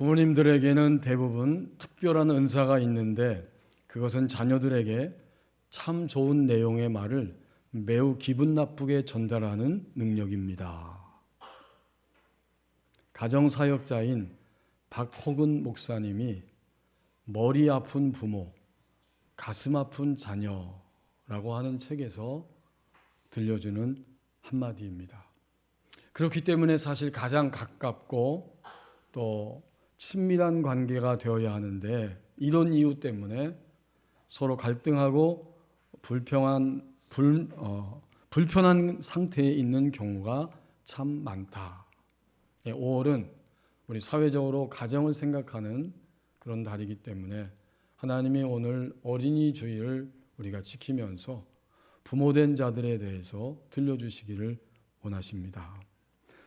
부모님들에게는 대부분 특별한 은사가 있는데 그것은 자녀들에게 참 좋은 내용의 말을 매우 기분 나쁘게 전달하는 능력입니다. 가정사역자인 박호근 목사님이 머리 아픈 부모, 가슴 아픈 자녀라고 하는 책에서 들려주는 한마디입니다. 그렇기 때문에 사실 가장 가깝고 또 친밀한 관계가 되어야 하는데 이런 이유 때문에 서로 갈등하고 불편한 상태에 있는 경우가 참 많다. 5월은 우리 사회적으로 가정을 생각하는 그런 달이기 때문에 하나님이 오늘 어린이 주일을 우리가 지키면서 부모된 자들에 대해서 들려주시기를 원하십니다.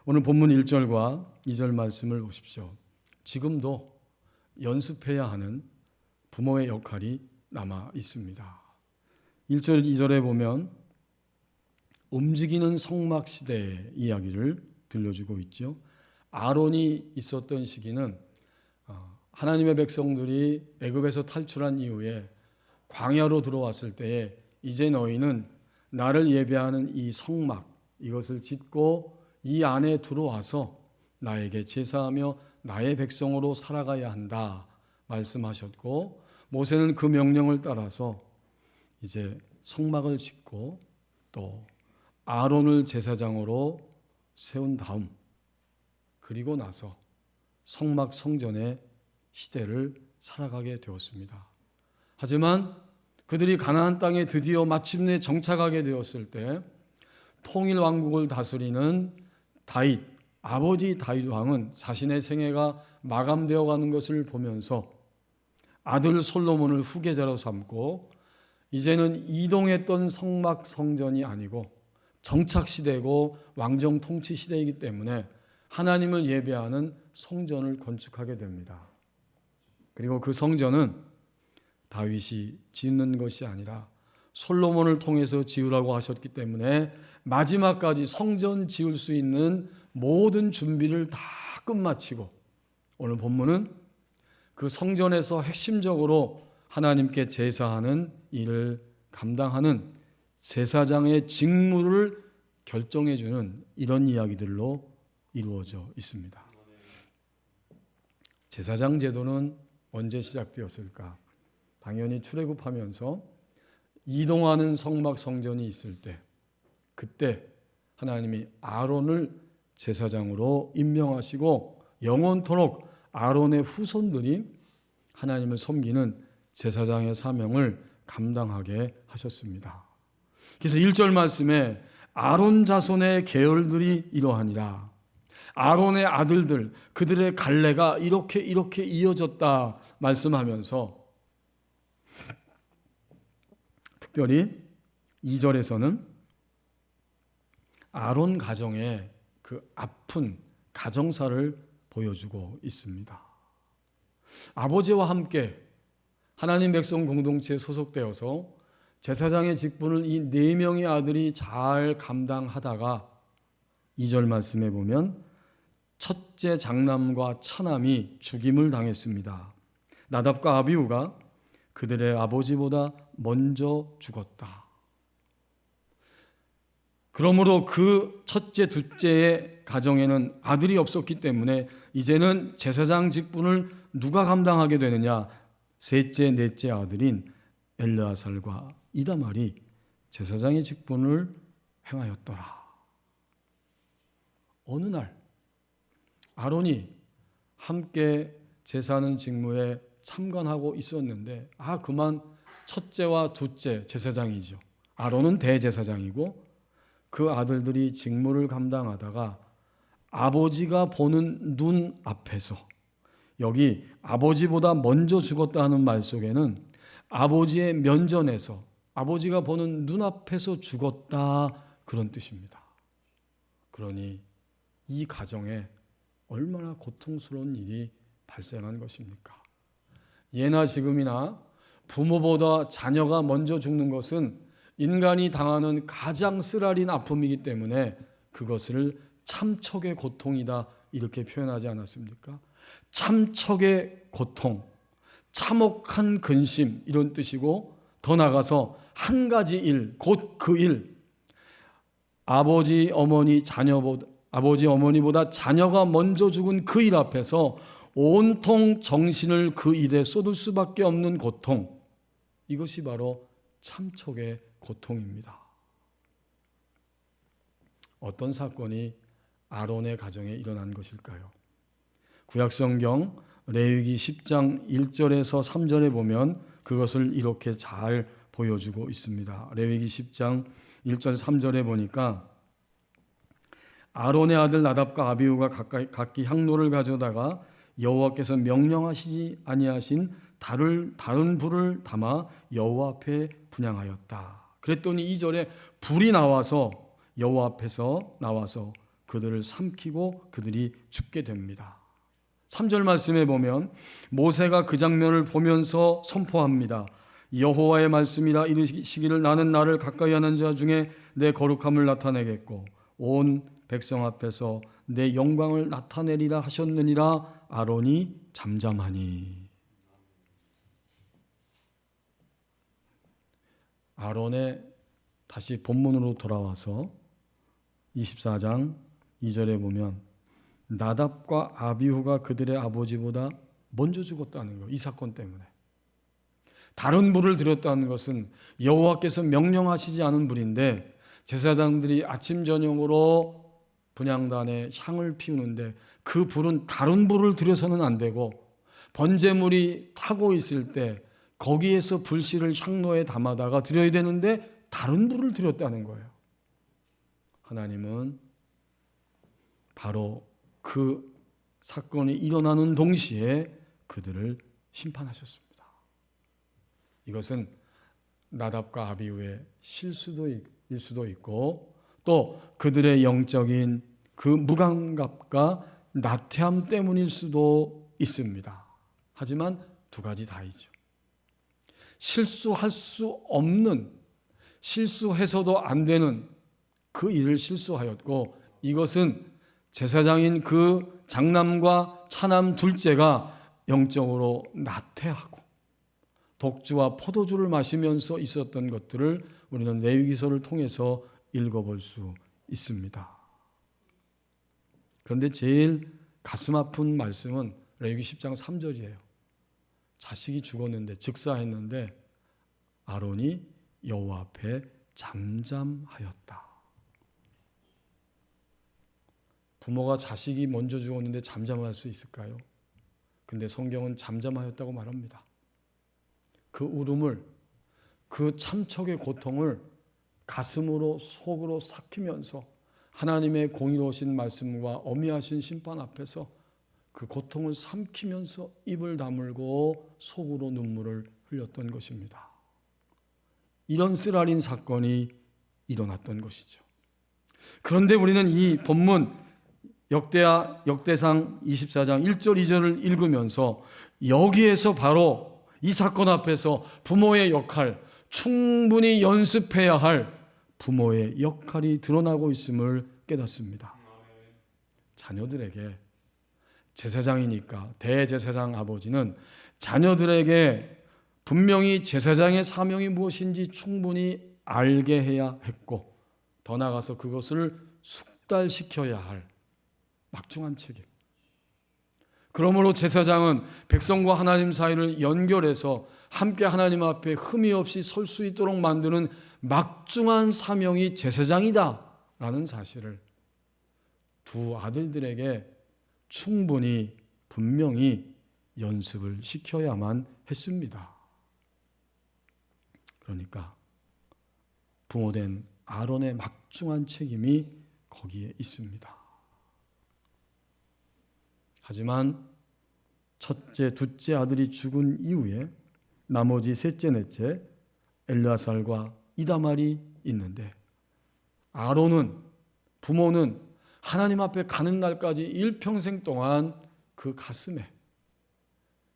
오늘 본문 1절과 2절 말씀을 보십시오. 지금도 연습해야 하는 부모의 역할이 남아 있습니다. 1절, 2절에 보면 움직이는 성막 시대의 이야기를 들려주고 있죠. 아론이 있었던 시기는 하나님의 백성들이 애굽에서 탈출한 이후에 광야로 들어왔을 때에 이제 너희는 나를 예배하는 이 성막 이것을 짓고 이 안에 들어와서 나에게 제사하며 나의 백성으로 살아가야 한다 말씀하셨고, 모세는 그 명령을 따라서 이제 성막을 짓고 또 아론을 제사장으로 세운 다음, 그리고 나서 성막 성전의 시대를 살아가게 되었습니다. 하지만 그들이 가나안 땅에 드디어 마침내 정착하게 되었을 때 통일 왕국을 다스리는 다윗, 아버지 다윗 왕은 자신의 생애가 마감되어 가는 것을 보면서 아들 솔로몬을 후계자로 삼고 이제는 이동했던 성막 성전이 아니고 정착 시대고 왕정 통치 시대이기 때문에 하나님을 예배하는 성전을 건축하게 됩니다. 그리고 그 성전은 다윗이 짓는 것이 아니라 솔로몬을 통해서 지으라고 하셨기 때문에 마지막까지 성전 지을 수 있는 모든 준비를 다 끝마치고 오늘 본문은 그 성전에서 핵심적으로 하나님께 제사하는 일을 감당하는 제사장의 직무를 결정해 주는 이런 이야기들로 이루어져 있습니다. 제사장 제도는 언제 시작되었을까? 당연히 출애굽하면서 이동하는 성막 성전이 있을 때, 그때 하나님이 아론을 제사장으로 임명하시고 영원토록 아론의 후손들이 하나님을 섬기는 제사장의 사명을 감당하게 하셨습니다. 그래서 1절 말씀에 아론 자손의 계열들이 이러하니라. 아론의 아들들, 그들의 갈래가 이렇게 이어졌다 말씀하면서 특별히 2절에서는 아론 가정의 그 아픈 가정사를 보여주고 있습니다. 아버지와 함께 하나님 백성 공동체에 소속되어서 제사장의 직분을 이 4명의 아들이 잘 감당하다가 2절 말씀에 보면 첫째 장남과 차남이 죽임을 당했습니다. 나답과 아비후가 그들의 아버지보다 먼저 죽었다. 그러므로 그 첫째, 둘째의 가정에는 아들이 없었기 때문에 이제는 제사장 직분을 누가 감당하게 되느냐? 셋째, 넷째 아들인 엘르아살과 이다말이 제사장의 직분을 행하였더라. 어느 날 아론이 함께 제사하는 직무에 참관하고 있었는데 그만 첫째와 둘째 제사장이죠. 아론은 대제사장이고 그 아들들이 직무를 감당하다가 아버지가 보는 눈 앞에서, 여기 아버지보다 먼저 죽었다 하는 말 속에는 아버지의 면전에서 아버지가 보는 눈앞에서 죽었다 그런 뜻입니다. 그러니 이 가정에 얼마나 고통스러운 일이 발생한 것입니까? 예나 지금이나 부모보다 자녀가 먼저 죽는 것은 인간이 당하는 가장 쓰라린 아픔이기 때문에 그것을 참척의 고통이다 이렇게 표현하지 않았습니까? 참척의 고통, 참혹한 근심 이런 뜻이고, 더 나아가서 한 가지 일, 곧 그 일, 아버지 어머니보다 자녀가 먼저 죽은 그 일 앞에서 온통 정신을 그 일에 쏟을 수밖에 없는 고통, 이것이 바로 참척의 고통입니다. 어떤 사건이 아론의 가정에 일어난 것일까요? 구약성경 레위기 10장 1절에서 3절에 보면 그것을 이렇게 잘 보여주고 있습니다. 레위기 10장 1절 3절에 보니까 아론의 아들 나답과 아비후가 각기 향로를 가져다가 여호와께서 명령하시지 아니하신 다른 불을 담아 여호와 앞에 분향하였다. 그랬더니 2절에 불이 나와서 여호와 앞에서 나와서 그들을 삼키고 그들이 죽게 됩니다. 3절 말씀에 보면 모세가 그 장면을 보면서 선포합니다. 여호와의 말씀이라 이르시기를 나는 나를 가까이 하는 자 중에 내 거룩함을 나타내겠고 온 백성 앞에서 내 영광을 나타내리라 하셨느니라. 아론이 잠잠하니. 아론의 다시 본문으로 돌아와서 24장 2절에 보면 나답과 아비후가 그들의 아버지보다 먼저 죽었다는 거, 이 사건 때문에. 다른 불을 들였다는 것은 여호와께서 명령하시지 않은 불인데 제사장들이 아침 저녁으로 분향단에 향을 피우는데 그 불은 다른 불을 들여서는 안 되고 번제물이 타고 있을 때 거기에서 불씨를 향로에 담아다가 드려야 되는데 다른 불을 들였다는 거예요. 하나님은 바로 그 사건이 일어나는 동시에 그들을 심판하셨습니다. 이것은 나답과 아비후의 실수일 수도 있고 또 그들의 영적인 그 무감각과 나태함 때문일 수도 있습니다. 하지만 두 가지 다이죠. 실수할 수 없는, 실수해서도 안 되는 그 일을 실수하였고 이것은 제사장인 그 장남과 차남 둘째가 영적으로 나태하고 독주와 포도주를 마시면서 있었던 것들을 우리는 레위기서를 통해서 읽어볼 수 있습니다. 그런데 제일 가슴 아픈 말씀은 레위기 10장 3절이에요. 자식이 죽었는데 즉사했는데 아론이 여호와 앞에 잠잠하였다. 부모가 자식이 먼저 죽었는데 잠잠할 수 있을까요? 근데 성경은 잠잠하였다고 말합니다. 그 울음을, 그 참척의 고통을 가슴으로 속으로 삭히면서 하나님의 공의로우신 말씀과 엄미하신 심판 앞에서 그 고통을 삼키면서 입을 다물고 속으로 눈물을 흘렸던 것입니다. 이런 쓰라린 사건이 일어났던 것이죠. 그런데 우리는 이 본문 역대상 24장 1절 2절을 읽으면서 여기에서 바로 이 사건 앞에서 부모의 역할, 충분히 연습해야 할 부모의 역할이 드러나고 있음을 깨닫습니다. 자녀들에게 제사장이니까 대제사장 아버지는 자녀들에게 분명히 제사장의 사명이 무엇인지 충분히 알게 해야 했고 더 나아가서 그것을 숙달시켜야 할 막중한 책임. 그러므로 제사장은 백성과 하나님 사이를 연결해서 함께 하나님 앞에 흠이 없이 설 수 있도록 만드는 막중한 사명이 제사장이다 라는 사실을 두 아들들에게 충분히 분명히 연습을 시켜야만 했습니다. 그러니까 부모된 아론의 막중한 책임이 거기에 있습니다. 하지만 첫째, 둘째 아들이 죽은 이후에 나머지 셋째, 넷째 엘르아살과 이다말이 있는데 아론은, 부모는 하나님 앞에 가는 날까지 일평생 동안 그 가슴에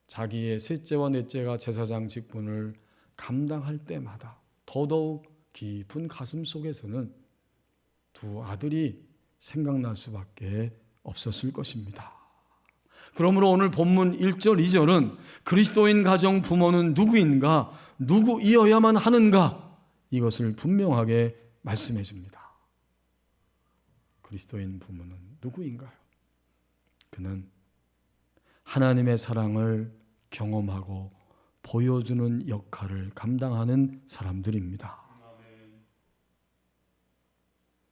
자기의 셋째와 넷째가 제사장 직분을 감당할 때마다 더더욱 깊은 가슴 속에서는 두 아들이 생각날 수밖에 없었을 것입니다. 그러므로 오늘 본문 1절, 2절은 그리스도인 가정 부모는 누구인가, 누구이어야만 하는가, 이것을 분명하게 말씀해 줍니다. 그리스도인 부모는 누구인가요? 그는 하나님의 사랑을 경험하고 보여주는 역할을 감당하는 사람들입니다.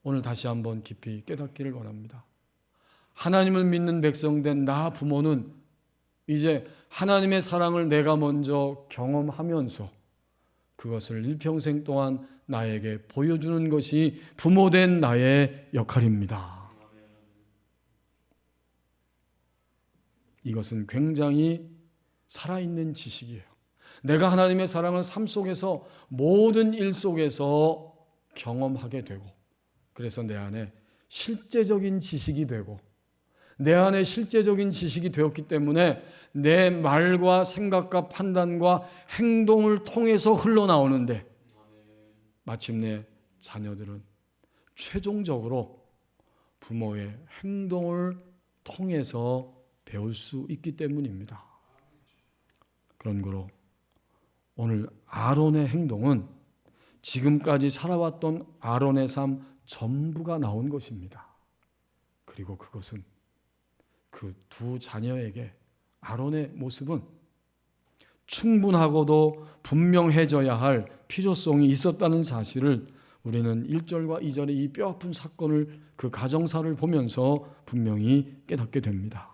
오늘 다시 한번 깊이 깨닫기를 원합니다. 하나님을 믿는 백성된 나 부모는 이제 하나님의 사랑을 내가 먼저 경험하면서 그것을 일평생 동안 나에게 보여주는 것이 부모된 나의 역할입니다. 이것은 굉장히 살아있는 지식이에요. 내가 하나님의 사랑을 삶 속에서 모든 일 속에서 경험하게 되고, 그래서 내 안에 실제적인 지식이 되고, 내 안에 실제적인 지식이 되었기 때문에 내 말과 생각과 판단과 행동을 통해서 흘러나오는데, 마침내 자녀들은 최종적으로 부모의 행동을 통해서 배울 수 있기 때문입니다. 그런 거로 오늘 아론의 행동은 지금까지 살아왔던 아론의 삶 전부가 나온 것입니다. 그리고 그것은 그 두 자녀에게 아론의 모습은 충분하고도 분명해져야 할 필요성이 있었다는 사실을 우리는 1절과 2절의 이 뼈아픈 사건을, 그 가정사를 보면서 분명히 깨닫게 됩니다.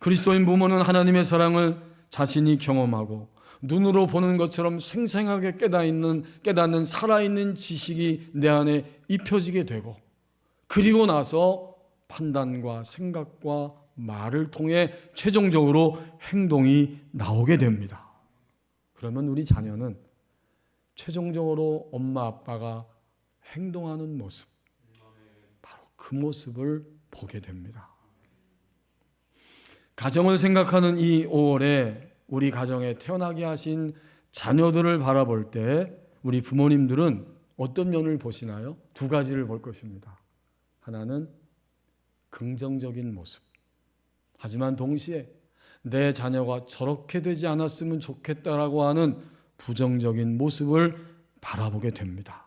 그리스도인 부모는 하나님의 사랑을 자신이 경험하고 눈으로 보는 것처럼 생생하게 깨닫는 살아있는 지식이 내 안에 입혀지게 되고, 그리고 나서 판단과 생각과 말을 통해 최종적으로 행동이 나오게 됩니다. 그러면 우리 자녀는 최종적으로 엄마 아빠가 행동하는 모습, 바로 그 모습을 보게 됩니다. 가정을 생각하는 이 5월에 우리 가정에 태어나게 하신 자녀들을 바라볼 때 우리 부모님들은 어떤 면을 보시나요? 두 가지를 볼 것입니다. 하나는 긍정적인 모습, 하지만 동시에 내 자녀가 저렇게 되지 않았으면 좋겠다라고 하는 부정적인 모습을 바라보게 됩니다.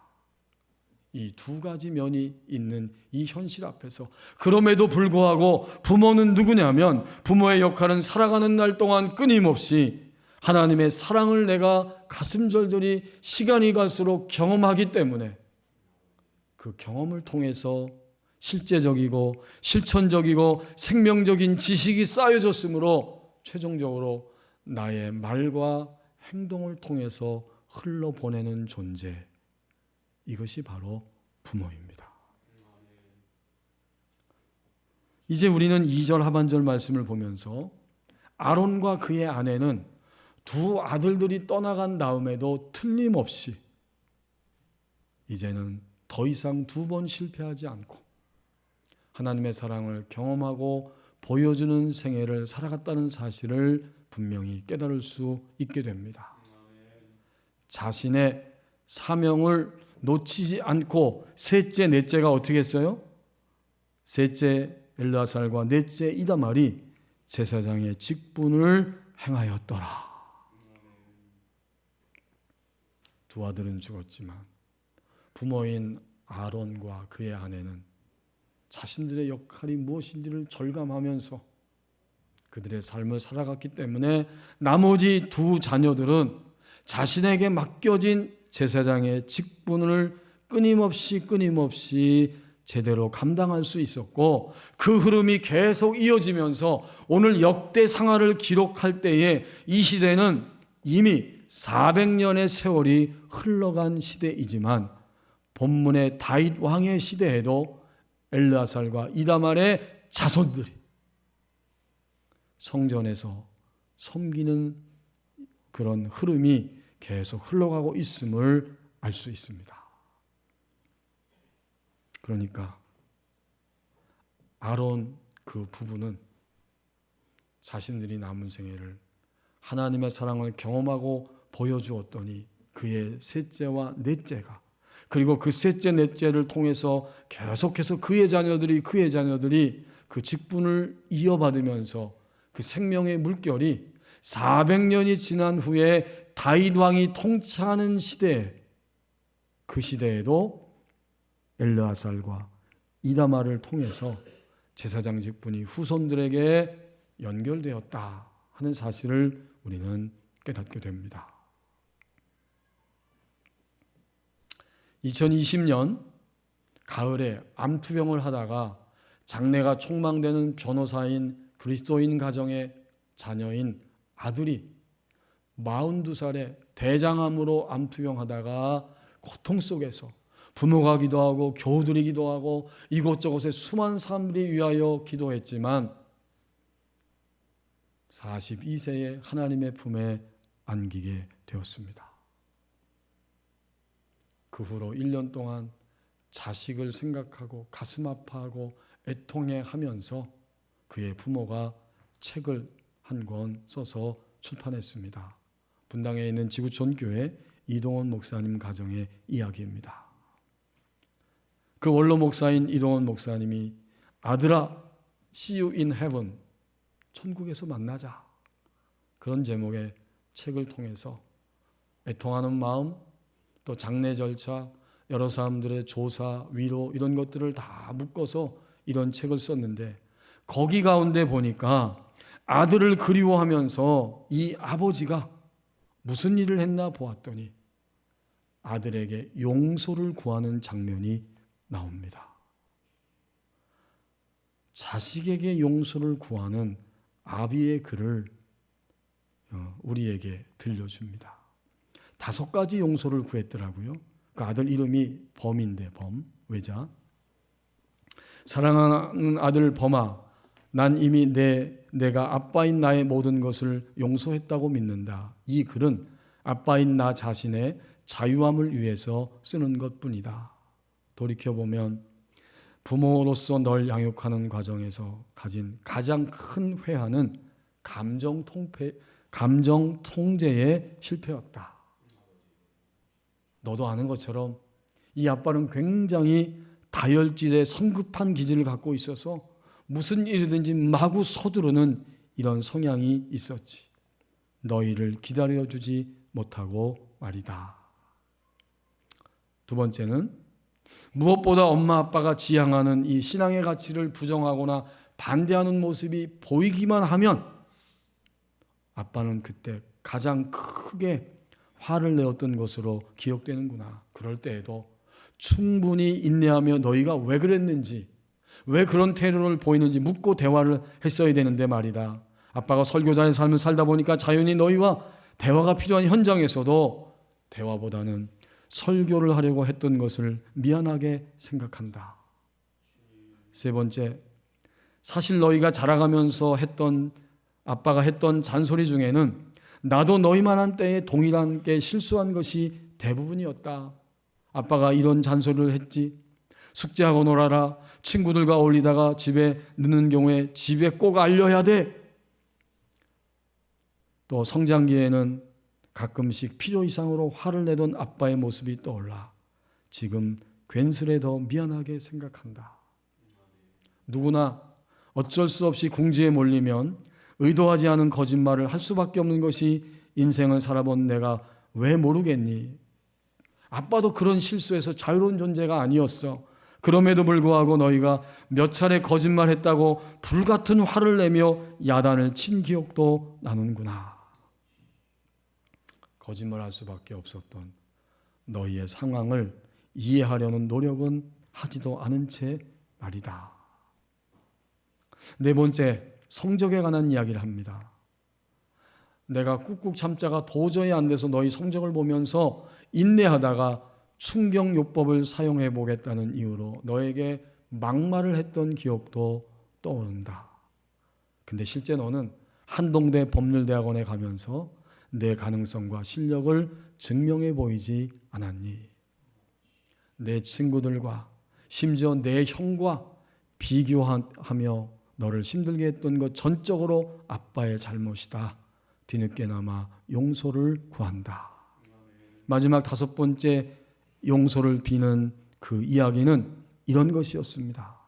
이 두 가지 면이 있는 이 현실 앞에서, 그럼에도 불구하고 부모는 누구냐면, 부모의 역할은 살아가는 날 동안 끊임없이 하나님의 사랑을 내가 가슴 절절히 시간이 갈수록 경험하기 때문에 그 경험을 통해서 실제적이고 실천적이고 생명적인 지식이 쌓여졌으므로 최종적으로 나의 말과 행동을 통해서 흘러보내는 존재, 이것이 바로 부모입니다. 이제 우리는 2절 하반절 말씀을 보면서 아론과 그의 아내는 두 아들들이 떠나간 다음에도 틀림없이 이제는 더 이상 두 번 실패하지 않고 하나님의 사랑을 경험하고 보여주는 생애를 살아갔다는 사실을 분명히 깨달을 수 있게 됩니다. 자신의 사명을 놓치지 않고 셋째, 넷째가 어떻게 했어요? 셋째 엘르아살과 넷째 이다말이 제사장의 직분을 행하였더라. 두 아들은 죽었지만 부모인 아론과 그의 아내는 자신들의 역할이 무엇인지를 절감하면서 그들의 삶을 살아갔기 때문에 나머지 두 자녀들은 자신에게 맡겨진 제사장의 직분을 끊임없이 제대로 감당할 수 있었고, 그 흐름이 계속 이어지면서 오늘 역대상하를 기록할 때에 이 시대는 이미 400년의 세월이 흘러간 시대이지만 본문의 다윗 왕의 시대에도 엘르아살과 이다말의 자손들이 성전에서 섬기는 그런 흐름이 계속 흘러가고 있음을 알 수 있습니다. 그러니까 아론 그 부부는 자신들이 남은 생애를 하나님의 사랑을 경험하고 보여주었더니 그의 셋째와 넷째가, 그리고 그 셋째 넷째를 통해서 계속해서 그의 자녀들이 그 직분을 이어받으면서 그 생명의 물결이 400년이 지난 후에 다윗 왕이 통치하는 시대, 그 시대에도 엘르아살과 이다말을 통해서 제사장 직분이 후손들에게 연결되었다 하는 사실을 우리는 깨닫게 됩니다. 2020년 가을에 암투병을 하다가 장래가 촉망되는 변호사인 그리스도인 가정의 자녀인 아들이 42살에 대장암으로 암투병하다가 고통 속에서 부모가 기도하고 교우들이 기도하고 이곳저곳에 수많은 사람들이 위하여 기도했지만 42세에 하나님의 품에 안기게 되었습니다. 그 후로 1년 동안 자식을 생각하고 가슴 아파하고 애통해 하면서 그의 부모가 책을 한 권 써서 출판했습니다. 분당에 있는 지구촌 교회 이동원 목사님 가정의 이야기입니다. 그 원로 목사인 이동원 목사님이 아들아, see you in heaven, 천국에서 만나자, 그런 제목의 책을 통해서 애통하는 마음, 또 장례 절차, 여러 사람들의 조사, 위로 이런 것들을 다 묶어서 이런 책을 썼는데 거기 가운데 보니까 아들을 그리워하면서 이 아버지가 무슨 일을 했나 보았더니 아들에게 용서를 구하는 장면이 나옵니다. 자식에게 용서를 구하는 아비의 글을 우리에게 들려줍니다. 5가지 용서를 구했더라고요. 그 아들 이름이 범인데, 범, 외자. 사랑하는 아들 범아, 난 이미 내가 아빠인 나의 모든 것을 용서했다고 믿는다. 이 글은 아빠인 나 자신의 자유함을 위해서 쓰는 것뿐이다. 돌이켜보면 부모로서 널 양육하는 과정에서 가진 가장 큰 회한은 감정 통제의 실패였다. 너도 아는 것처럼 이 아빠는 굉장히 다혈질의 성급한 기질을 갖고 있어서 무슨 일이든지 마구 서두르는 이런 성향이 있었지. 너희를 기다려주지 못하고 말이다. 2번째는 무엇보다 엄마 아빠가 지향하는 이 신앙의 가치를 부정하거나 반대하는 모습이 보이기만 하면 아빠는 그때 가장 크게 화를 내었던 것으로 기억되는구나. 그럴 때에도 충분히 인내하며 너희가 왜 그랬는지, 왜 그런 태도를 보이는지 묻고 대화를 했어야 되는데 말이다. 아빠가 설교자의 삶을 살다 보니까 자연히 너희와 대화가 필요한 현장에서도 대화보다는 설교를 하려고 했던 것을 미안하게 생각한다. 3번째, 사실 너희가 자라가면서 아빠가 했던 잔소리 중에는 나도 너희만한 때에 동일하게 실수한 것이 대부분이었다. 아빠가 이런 잔소리를 했지. 숙제하고 놀아라. 친구들과 어울리다가 집에 늦는 경우에 집에 꼭 알려야 돼. 또 성장기에는 가끔씩 필요 이상으로 화를 내던 아빠의 모습이 떠올라 지금 괜스레 더 미안하게 생각한다. 누구나 어쩔 수 없이 궁지에 몰리면 의도하지 않은 거짓말을 할 수밖에 없는 것이 인생을 살아본 내가 왜 모르겠니? 아빠도 그런 실수에서 자유로운 존재가 아니었어. 그럼에도 불구하고 너희가 몇 차례 거짓말했다고 불같은 화를 내며 야단을 친 기억도 나는구나. 거짓말할 수밖에 없었던 너희의 상황을 이해하려는 노력은 하지도 않은 채 말이다. 4번째, 성적에 관한 이야기를 합니다. 내가 꾹꾹 참자가 도저히 안 돼서 너희 성적을 보면서 인내하다가 충격요법을 사용해 보겠다는 이유로 너에게 막말을 했던 기억도 떠오른다. 근데 실제 너는 한동대 법률대학원에 가면서 내 가능성과 실력을 증명해 보이지 않았니? 내 친구들과 심지어 내 형과 비교하며 너를 힘들게 했던 것 전적으로 아빠의 잘못이다. 뒤늦게나마 용서를 구한다. 마지막 5번째 용서를 비는 그 이야기는 이런 것이었습니다.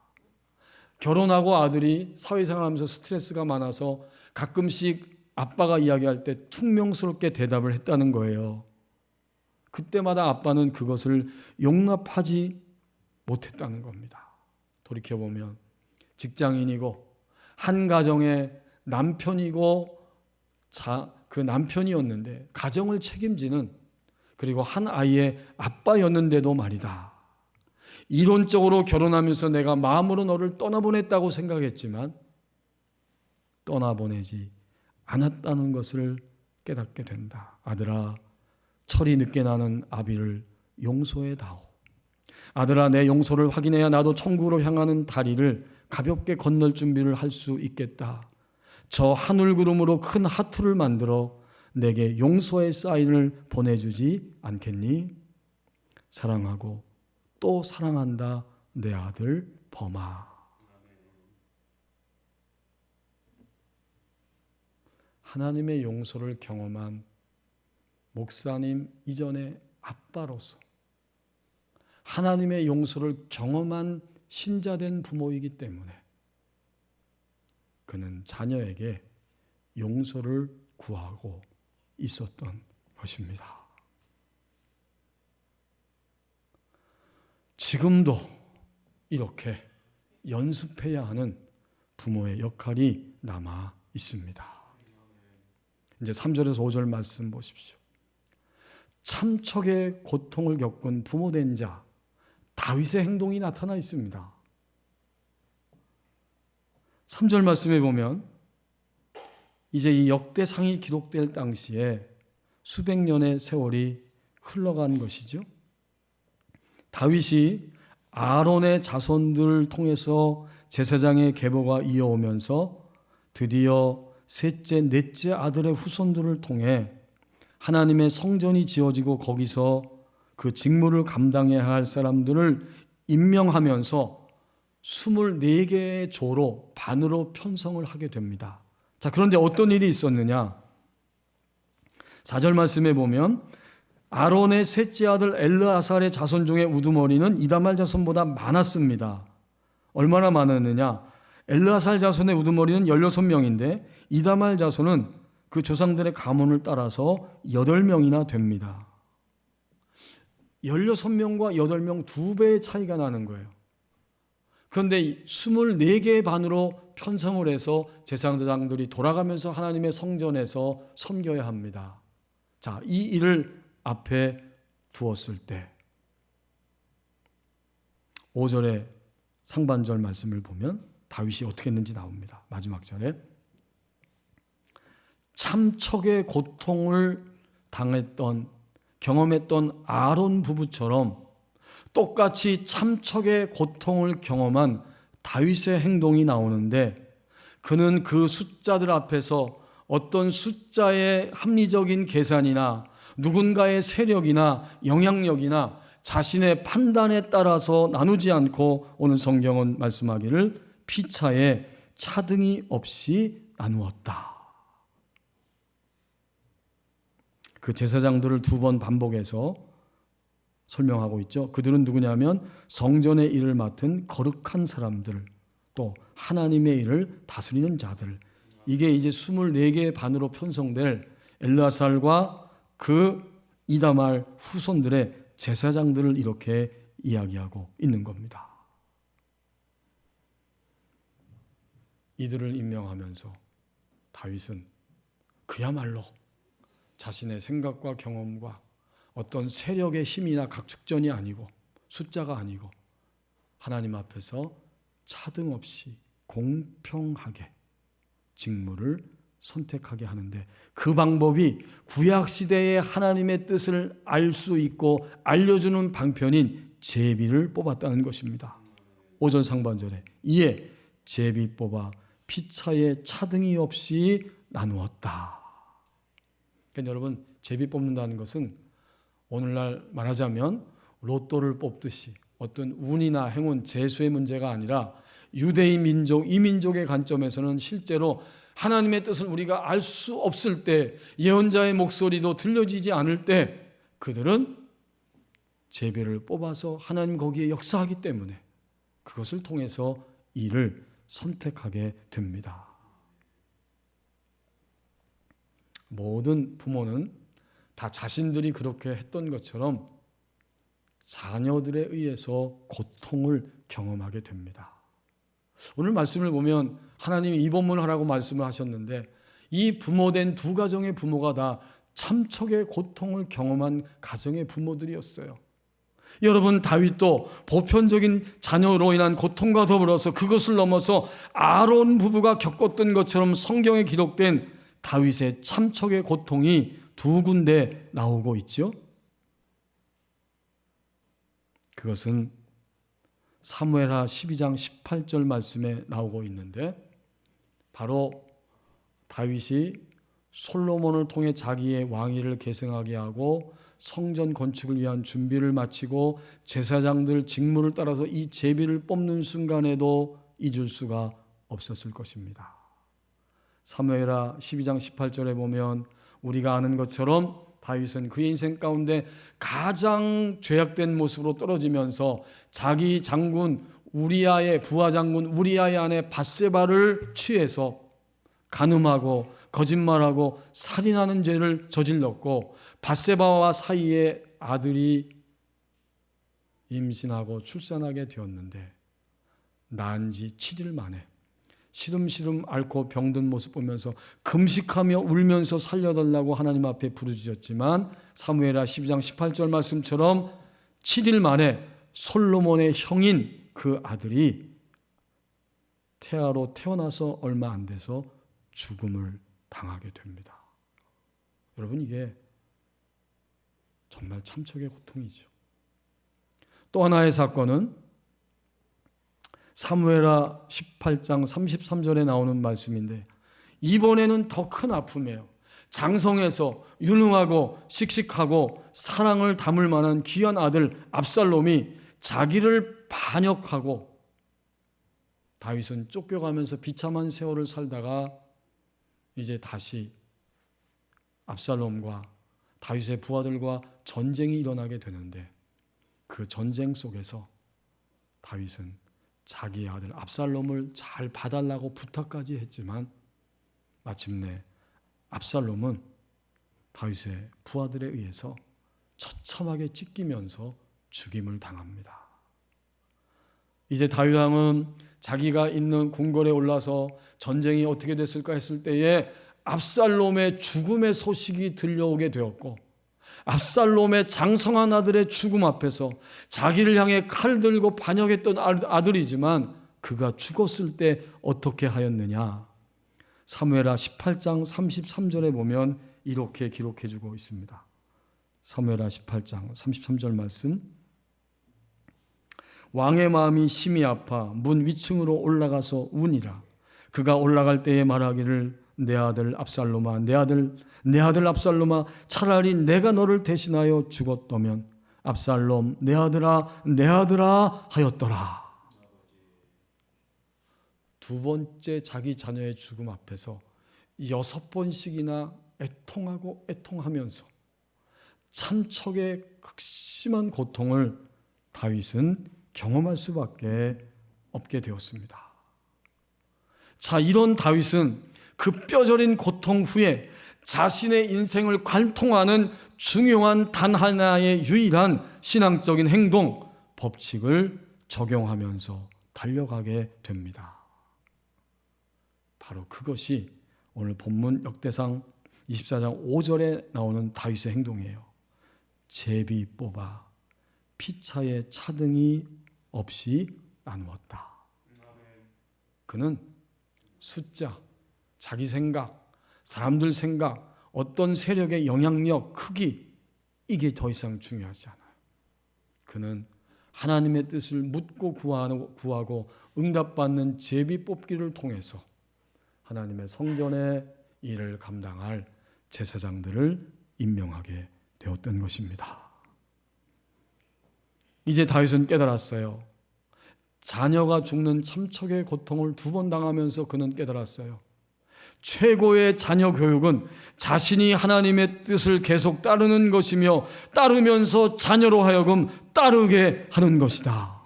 결혼하고 아들이 사회생활하면서 스트레스가 많아서 가끔씩 아빠가 이야기할 때 퉁명스럽게 대답을 했다는 거예요. 그때마다 아빠는 그것을 용납하지 못했다는 겁니다. 돌이켜보면 직장인이고 한 가정의 남편이고 그 남편이었는데 가정을 책임지는, 그리고 한 아이의 아빠였는데도 말이다. 이론적으로 결혼하면서 내가 마음으로 너를 떠나보냈다고 생각했지만 떠나보내지 않았다는 것을 깨닫게 된다. 아들아, 철이 늦게 나는 아비를 용서해 다오. 아들아, 내 용서를 확인해야 나도 천국으로 향하는 다리를 가볍게 건널 준비를 할 수 있겠다. 저 하늘 구름으로 큰 하트를 만들어 내게 용서의 사인을 보내주지 않겠니? 사랑하고 또 사랑한다 내 아들 범아. 하나님의 용서를 경험한 목사님 이전의 아빠로서 하나님의 용서를 경험한 신자된 부모이기 때문에 그는 자녀에게 용서를 구하고 있었던 것입니다. 지금도 이렇게 연습해야 하는 부모의 역할이 남아 있습니다. 이제 3절에서 5절 말씀 보십시오. 참척의 고통을 겪은 부모된 자 다윗의 행동이 나타나 있습니다. 3절 말씀에 보면 이제 이 역대상이 기록될 당시에 수백 년의 세월이 흘러간 것이죠. 다윗이 아론의 자손들을 통해서 제사장의 계보가 이어오면서 드디어 셋째, 넷째 아들의 후손들을 통해 하나님의 성전이 지어지고 거기서 그 직무를 감당해야 할 사람들을 임명하면서 24개의 조로 반으로 편성을 하게 됩니다. 자, 그런데 어떤 일이 있었느냐? 4절 말씀에 보면 아론의 셋째 아들 엘르아살의 자손 중에 우두머리는 이다말 자손보다 많았습니다. 얼마나 많았느냐? 엘르아살 자손의 우두머리는 16명인데 이다말 자손은 그 조상들의 가문을 따라서 8명이나 됩니다. 16명과 8명 2배의 차이가 나는 거예요. 그런데 24개의 반으로 편성을 해서 제사장들이 돌아가면서 하나님의 성전에서 섬겨야 합니다. 자, 이 일을 앞에 두었을 때 5절의 상반절 말씀을 보면 다윗이 어떻게 했는지 나옵니다. 마지막 절에 참척의 고통을 경험했던 아론 부부처럼 똑같이 참척의 고통을 경험한 다윗의 행동이 나오는데 그는 그 숫자들 앞에서 어떤 숫자의 합리적인 계산이나 누군가의 세력이나 영향력이나 자신의 판단에 따라서 나누지 않고 오늘 성경은 말씀하기를 피차에 차등이 없이 나누었다. 그 제사장들을 2번 반복해서 설명하고 있죠. 그들은 누구냐면 성전의 일을 맡은 거룩한 사람들, 또 하나님의 일을 다스리는 자들. 이게 이제 24개의 반으로 편성될 엘르아살과 그 이다말 후손들의 제사장들을 이렇게 이야기하고 있는 겁니다. 이들을 임명하면서 다윗은 그야말로 자신의 생각과 경험과 어떤 세력의 힘이나 각축전이 아니고 숫자가 아니고 하나님 앞에서 차등 없이 공평하게 직무를 선택하게 하는데 그 방법이 구약시대의 하나님의 뜻을 알 수 있고 알려주는 방편인 제비를 뽑았다는 것입니다. 5절 상반절에 이에 제비 뽑아 피차에 차등이 없이 나누었다. 그러니까 여러분, 제비 뽑는다는 것은 오늘날 말하자면 로또를 뽑듯이 어떤 운이나 행운, 재수의 문제가 아니라 유대인 민족, 이 민족의 관점에서는 실제로 하나님의 뜻을 우리가 알 수 없을 때, 예언자의 목소리도 들려지지 않을 때 그들은 제비를 뽑아서 하나님 거기에 역사하기 때문에 그것을 통해서 일을 선택하게 됩니다. 모든 부모는 다 자신들이 그렇게 했던 것처럼 자녀들에 의해서 고통을 경험하게 됩니다. 오늘 말씀을 보면 하나님이 이 본문을 하라고 말씀을 하셨는데 이 부모된 두 가정의 부모가 다 참척의 고통을 경험한 가정의 부모들이었어요. 여러분, 다윗도 보편적인 자녀로 인한 고통과 더불어서 그것을 넘어서 아론 부부가 겪었던 것처럼 성경에 기록된 다윗의 참척의 고통이 두 군데 나오고 있죠. 그것은 사무엘하 12장 18절 말씀에 나오고 있는데 바로 다윗이 솔로몬을 통해 자기의 왕위를 계승하게 하고 성전 건축을 위한 준비를 마치고 제사장들 직무를 따라서 이 제비를 뽑는 순간에도 잊을 수가 없었을 것입니다. 사무엘하 12장 18절에 보면 우리가 아는 것처럼 다윗은 그의 인생 가운데 가장 죄악된 모습으로 떨어지면서 자기 장군 우리아의 부하 장군 우리아의 아내 밧세바를 취해서 간음하고 거짓말하고 살인하는 죄를 저질렀고 밧세바와 사이에 아들이 임신하고 출산하게 되었는데 낳은 지 7일 만에 시름시름 앓고 병든 모습 보면서 금식하며 울면서 살려달라고 하나님 앞에 부르짖었지만 사무엘하 12장 18절 말씀처럼 7일 만에 솔로몬의 형인 그 아들이 태아로 태어나서 얼마 안 돼서 죽음을 당하게 됩니다. 여러분, 이게 정말 참척의 고통이죠. 또 하나의 사건은 사무엘하 18장 33절에 나오는 말씀인데 이번에는 더 큰 아픔이에요. 장성해서 유능하고 씩씩하고 사랑을 담을 만한 귀한 아들 압살롬이 자기를 반역하고 다윗은 쫓겨가면서 비참한 세월을 살다가 이제 다시 압살롬과 다윗의 부하들과 전쟁이 일어나게 되는데 그 전쟁 속에서 다윗은 자기 아들 압살롬을 잘 봐달라고 부탁까지 했지만 마침내 압살롬은 다윗의 부하들에 의해서 처참하게 찢기면서 죽임을 당합니다. 이제 다윗 왕은 자기가 있는 궁궐에 올라서 전쟁이 어떻게 됐을까 했을 때에 압살롬의 죽음의 소식이 들려오게 되었고 압살롬의 장성한 아들의 죽음 앞에서 자기를 향해 칼 들고 반역했던 아들이지만 그가 죽었을 때 어떻게 하였느냐. 사무엘하 18장 33절에 보면 이렇게 기록해 주고 있습니다. 사무엘하 18장 33절 말씀. 왕의 마음이 심히 아파 문 위층으로 올라가서 우니라. 그가 올라갈 때에 말하기를 내 아들 압살롬아, 내 아들 압살롬아, 차라리 내가 너를 대신하여 죽었다면 압살롬 내 아들아 하였더라. 두 번째 자기 자녀의 죽음 앞에서 6번씩이나 애통하고 애통하면서 참척의 극심한 고통을 다윗은 경험할 수밖에 없게 되었습니다. 자, 이런 다윗은 그 뼈저린 고통 후에 자신의 인생을 관통하는 중요한 단 하나의 유일한 신앙적인 행동, 법칙을 적용하면서 달려가게 됩니다. 바로 그것이 오늘 본문 역대상 24장 5절에 나오는 다윗의 행동이에요. 제비 뽑아 피차의 차등이 없이 나누었다. 그는 숫자, 자기 생각, 사람들 생각, 어떤 세력의 영향력, 크기, 이게 더 이상 중요하지 않아요. 그는 하나님의 뜻을 묻고 구하고 응답받는 제비 뽑기를 통해서 하나님의 성전의 일을 감당할 제사장들을 임명하게 되었던 것입니다. 이제 다윗은 깨달았어요. 자녀가 죽는 참척의 고통을 2번 당하면서 그는 깨달았어요. 최고의 자녀 교육은 자신이 하나님의 뜻을 계속 따르는 것이며 따르면서 자녀로 하여금 따르게 하는 것이다.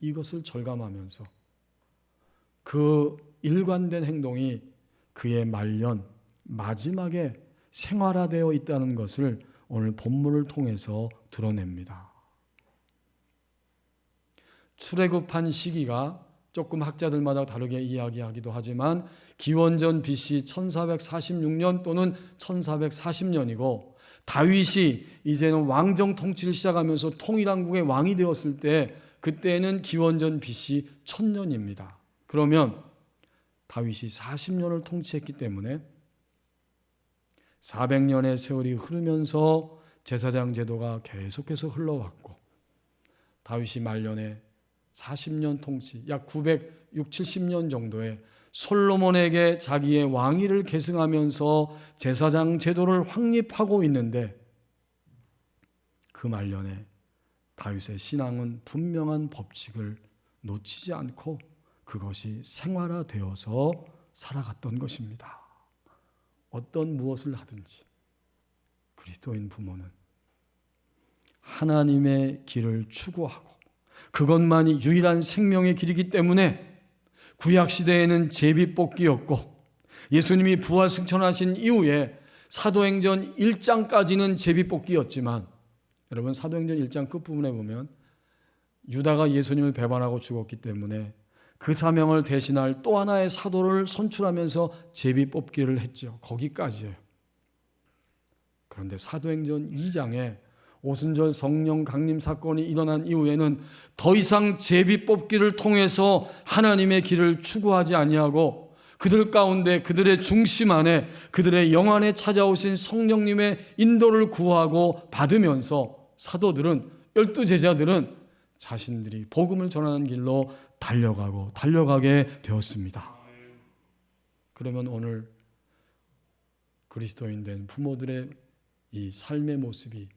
이것을 절감하면서 그 일관된 행동이 그의 말년 마지막에 생활화되어 있다는 것을 오늘 본문을 통해서 드러냅니다. 출애굽한 시기가 조금 학자들마다 다르게 이야기하기도 하지만 기원전 BC 1446년 또는 1440년이고 다윗이 이제는 왕정 통치를 시작하면서 통일왕국의 왕이 되었을 때 그때는 기원전 BC 1000년입니다. 그러면 다윗이 40년을 통치했기 때문에 400년의 세월이 흐르면서 제사장 제도가 계속해서 흘러왔고 다윗이 말년에 40년 통치, 약 960, 70년 정도에 솔로몬에게 자기의 왕위를 계승하면서 제사장 제도를 확립하고 있는데 그 말년에 다윗의 신앙은 분명한 법칙을 놓치지 않고 그것이 생활화되어서 살아갔던 것입니다. 어떤 무엇을 하든지 그리스도인 부모는 하나님의 길을 추구하고 그것만이 유일한 생명의 길이기 때문에 구약시대에는 제비뽑기였고 예수님이 부활 승천하신 이후에 사도행전 1장까지는 제비뽑기였지만 여러분 사도행전 1장 끝부분에 보면 유다가 예수님을 배반하고 죽었기 때문에 그 사명을 대신할 또 하나의 사도를 선출하면서 제비뽑기를 했죠. 거기까지예요. 그런데 사도행전 2장에 오순절 성령 강림 사건이 일어난 이후에는 더 이상 제비뽑기를 통해서 하나님의 길을 추구하지 아니하고 그들 가운데 그들의 중심 안에 그들의 영 안에 찾아오신 성령님의 인도를 구하고 받으면서 사도들은 12 제자들은 자신들이 복음을 전하는 길로 달려가게 되었습니다. 그러면 오늘 그리스도인 된 부모들의 이 삶의 모습이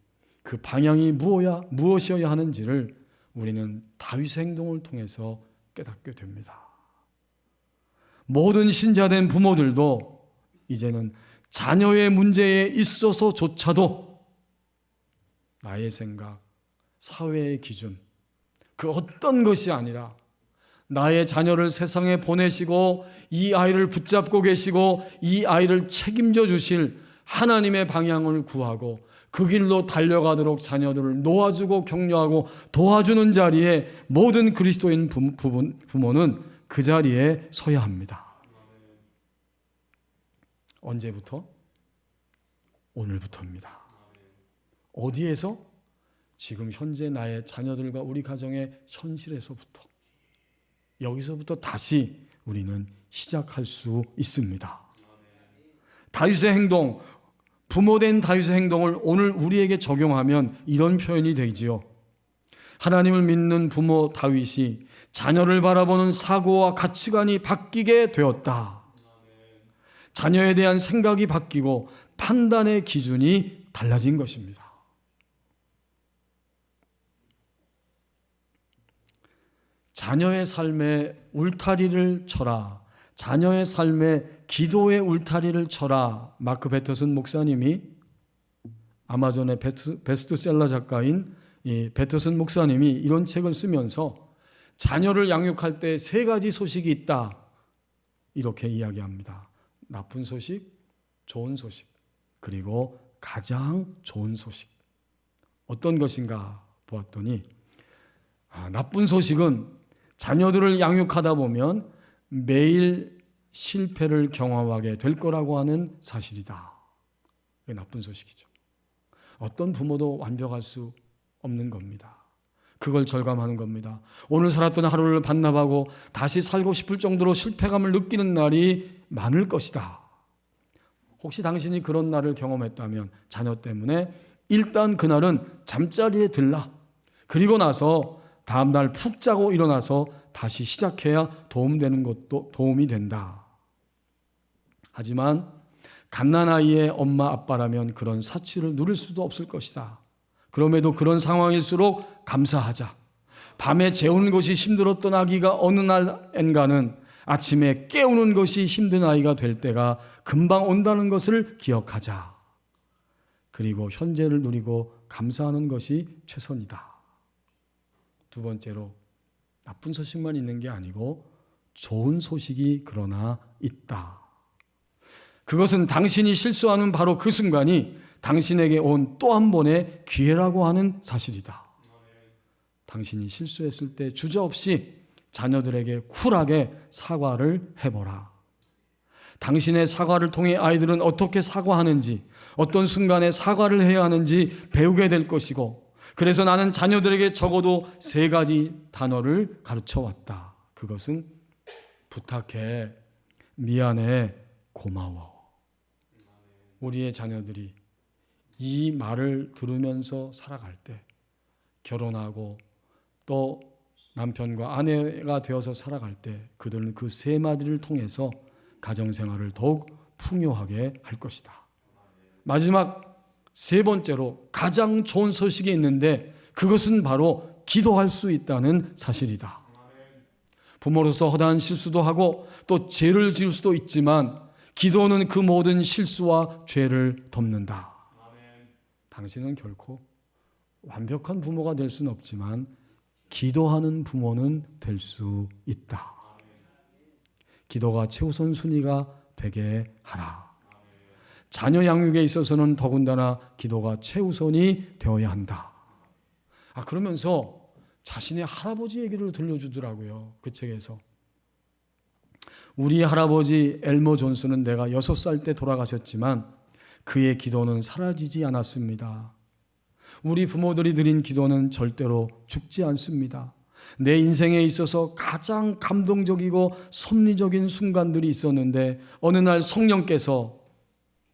그 방향이 무엇이어야 하는지를 우리는 다윗의 행동을 통해서 깨닫게 됩니다. 모든 신자된 부모들도 이제는 자녀의 문제에 있어서조차도 나의 생각, 사회의 기준, 그 어떤 것이 아니라 나의 자녀를 세상에 보내시고 이 아이를 붙잡고 계시고 이 아이를 책임져 주실 하나님의 방향을 구하고 그 길로 달려가도록 자녀들을 놓아주고 격려하고 도와주는 자리에 모든 그리스도인 부모는 그 자리에 서야 합니다. 언제부터? 오늘부터입니다. 어디에서? 지금 현재 나의 자녀들과 우리 가정의 현실에서부터, 여기서부터 다시 우리는 시작할 수 있습니다. 다윗의 행동, 부모된 다윗의 행동을 오늘 우리에게 적용하면 이런 표현이 되지요. 하나님을 믿는 부모 다윗이 자녀를 바라보는 사고와 가치관이 바뀌게 되었다. 자녀에 대한 생각이 바뀌고 판단의 기준이 달라진 것입니다. 자녀의 삶에 울타리를 쳐라. 자녀의 삶에 기도의 울타리를 쳐라. 마크 베터슨 목사님이, 아마존의 베스트셀러 작가인 이 베터슨 목사님이 이런 책을 쓰면서 자녀를 양육할 때 3가지 소식이 있다, 이렇게 이야기합니다. 나쁜 소식, 좋은 소식, 그리고 가장 좋은 소식. 어떤 것인가 보았더니 나쁜 소식은 자녀들을 양육하다 보면 매일 실패를 경험하게 될 거라고 하는 사실이다. 이게 나쁜 소식이죠. 어떤 부모도 완벽할 수 없는 겁니다. 그걸 절감하는 겁니다. 오늘 살았던 하루를 반납하고 다시 살고 싶을 정도로 실패감을 느끼는 날이 많을 것이다. 혹시 당신이 그런 날을 경험했다면 자녀 때문에 일단 그날은 잠자리에 들라. 그리고 나서 다음날 푹 자고 일어나서 다시 시작해야 도움이 된다. 하지만 갓난아이의 엄마 아빠라면 그런 사치를 누릴 수도 없을 것이다. 그럼에도 그런 상황일수록 감사하자. 밤에 재우는 것이 힘들었던 아기가 어느 날엔가는 아침에 깨우는 것이 힘든 아이가 될 때가 금방 온다는 것을 기억하자. 그리고 현재를 누리고 감사하는 것이 최선이다. 두 번째로, 나쁜 소식만 있는 게 아니고 좋은 소식이 그러나 있다. 그것은 당신이 실수하는 바로 그 순간이 당신에게 온 또 한 번의 기회라고 하는 사실이다. 당신이 실수했을 때 주저없이 자녀들에게 쿨하게 사과를 해보라. 당신의 사과를 통해 아이들은 어떻게 사과하는지, 어떤 순간에 사과를 해야 하는지 배우게 될 것이고, 그래서 나는 자녀들에게 적어도 3가지 단어를 가르쳐 왔다. 그것은 부탁해, 미안해, 고마워. 우리의 자녀들이 이 말을 들으면서 살아갈 때, 결혼하고 또 남편과 아내가 되어서 살아갈 때 그들은 그 3마디를 통해서 가정생활을 더욱 풍요하게 할 것이다. 마지막 3번째로 가장 좋은 소식이 있는데 그것은 바로 기도할 수 있다는 사실이다. 부모로서 허다한 실수도 하고 또 죄를 지을 수도 있지만 기도는 그 모든 실수와 죄를 덮는다. 당신은 결코 완벽한 부모가 될 수는 없지만 기도하는 부모는 될 수 있다. 기도가 최우선 순위가 되게 하라. 자녀 양육에 있어서는 더군다나 기도가 최우선이 되어야 한다. 그러면서 자신의 할아버지 얘기를 들려주더라고요. 그 책에서. 우리 할아버지 엘머 존스는 내가 6살 때 돌아가셨지만 그의 기도는 사라지지 않았습니다. 우리 부모들이 드린 기도는 절대로 죽지 않습니다. 내 인생에 있어서 가장 감동적이고 섭리적인 순간들이 있었는데 어느 날 성령께서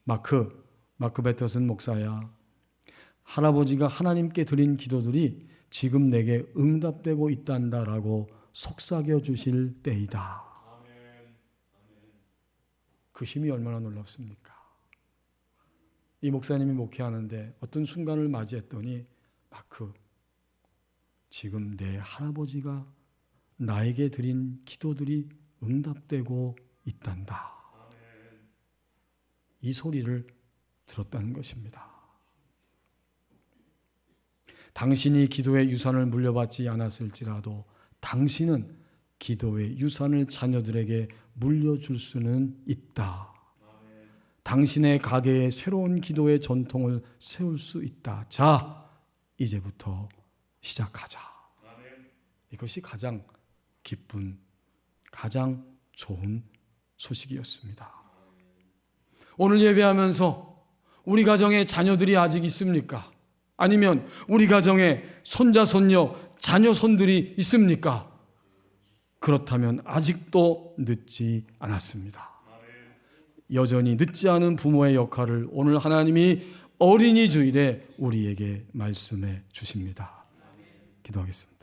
마크 베터슨 목사야, 할아버지가 하나님께 드린 기도들이 지금 내게 응답되고 있단다라고 속삭여 주실 때이다. 그 힘이 얼마나 놀랍습니까? 이 목사님이 목회하는데 어떤 순간을 맞이했더니 마크, 지금 내 할아버지가 나에게 드린 기도들이 응답되고 있단다. 이 소리를 들었다는 것입니다. 당신이 기도의 유산을 물려받지 않았을지라도 당신은 기도의 유산을 자녀들에게 물려줄 수는 있다. 당신의 가게에 새로운 기도의 전통을 세울 수 있다. 자, 이제부터 시작하자. 이것이 가장 기쁜, 가장 좋은 소식이었습니다. 오늘 예배하면서 우리 가정에 자녀들이 아직 있습니까? 아니면 우리 가정에 손자, 손녀, 자녀, 손들이 있습니까? 그렇다면 아직도 늦지 않았습니다. 여전히 늦지 않은 부모의 역할을 오늘 하나님이 어린이 주일에 우리에게 말씀해 주십니다. 기도하겠습니다.